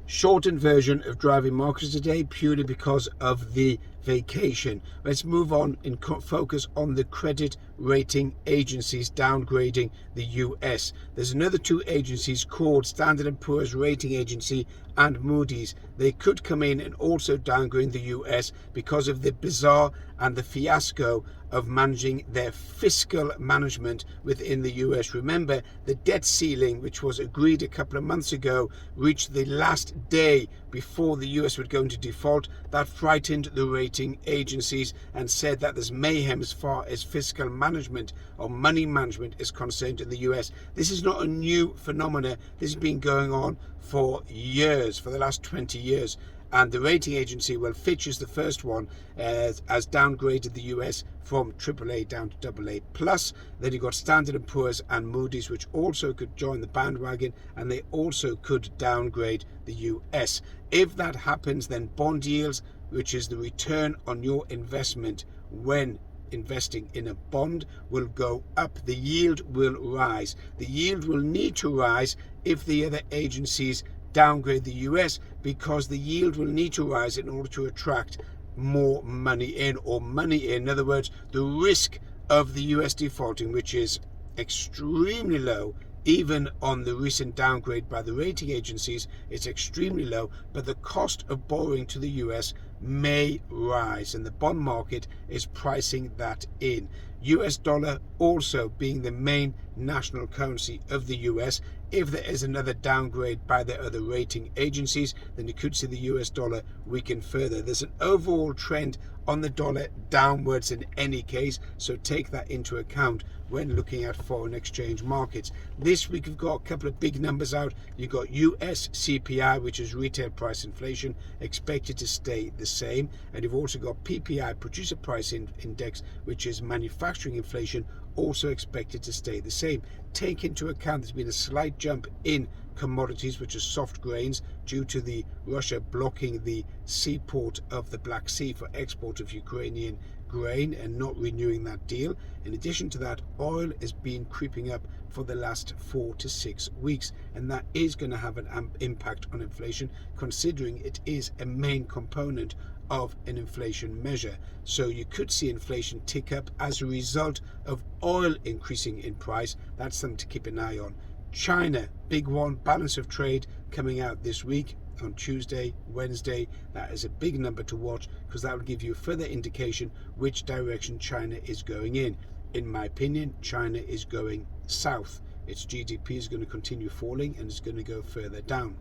shortened version of driving markets today purely because of the vacation. Let's move on and focus on the credit rating agencies downgrading the US. There's another two agencies called Standard & Poor's Rating Agency and Moody's. They could come in and also downgrade the US because of the bizarre and the fiasco of managing their fiscal management within the US. Remember, the debt ceiling, which was agreed a couple of months ago, reached the last day before the US would go into default. That frightened the rating agencies and said that there's mayhem as far as fiscal management or money management is concerned in the US. This is not a new phenomenon. This has been going on for years, for the last 20 years. And the rating agency, well, Fitch is the first one, has downgraded the US from AAA down to AA+. Then you got Standard & Poor's and Moody's, which also could join the bandwagon, and they also could downgrade the US. If that happens, then bond yields, which is the return on your investment when investing in a bond, will go up. The yield will rise. The yield will need to rise if the other agencies downgrade the US, because the yield will need to rise in order to attract more money in, or money in other words, the risk of the US defaulting, which is extremely low. Even on the recent downgrade by the rating agencies, it's extremely low, but the cost of borrowing to the US may rise, and the bond market is pricing that in. US dollar also being the main national currency of the US. If there is another downgrade by the other rating agencies, then you could see the US dollar weaken further. There's an overall trend on the dollar downwards in any case, so take that into account when looking at foreign exchange markets. This week we've got a couple of big numbers out. You've got US CPI, which is retail price inflation, expected to stay the same, and you've also got PPI, producer price index, which is manufacturing inflation, also expected to stay the same. Take into account there's been a slight jump in commodities, which are soft grains, due to the Russia blocking the seaport of the Black Sea for export of Ukrainian grain and not renewing that deal. In addition to that, oil has been creeping up for the last 4 to 6 weeks, and that is going to have an impact on inflation, considering it is a main component of an inflation measure. So you could see inflation tick up as a result of oil increasing in price. That's something to keep an eye on. China, big one, balance of trade coming out this week on Tuesday, Wednesday. That is a big number to watch, because that will give you a further indication which direction China is going in. In my opinion, China is going south. Its GDP is going to continue falling and it's going to go further down.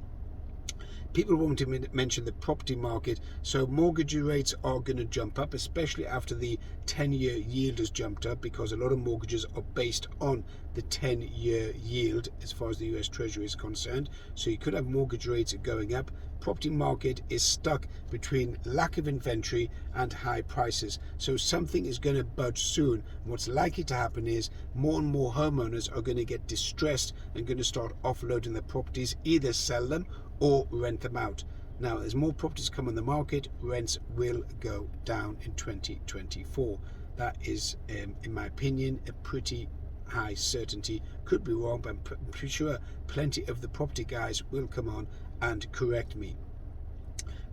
People want to mention the property market. So mortgage rates are going to jump up, especially after the 10-year yield has jumped up, because a lot of mortgages are based on the 10-year yield as far as the US Treasury is concerned. So you could have mortgage rates going up. Property market is stuck between lack of inventory and high prices. So something is going to budge soon. And what's likely to happen is more and more homeowners are going to get distressed and going to start offloading their properties, either sell them or rent them out. Now, as more properties come on the market, rents will go down in 2024. That is, in my opinion, a pretty high certainty. Could be wrong, but I'm pretty sure plenty of the property guys will come on and correct me.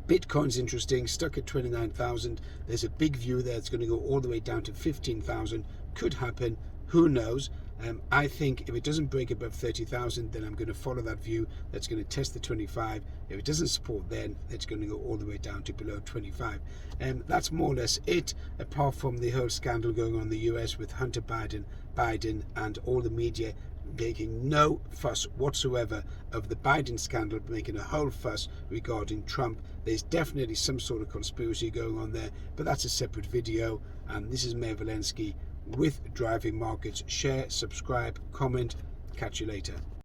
Bitcoin's interesting, stuck at 29,000. There's a big view there. It's going to go all the way down to 15,000. Could happen. Who knows? I think if it doesn't break above 30,000, then I'm going to follow that view. That's going to test the 25. If it doesn't support, then it's going to go all the way down to below 25. That's more or less it, apart from the whole scandal going on in the US with Hunter Biden and all the media making no fuss whatsoever of the Biden scandal, making a whole fuss regarding Trump. There's definitely some sort of conspiracy going on there, but that's a separate video. And this is Mayor Valensky with Driving Markets. Share, subscribe, comment. Catch you later.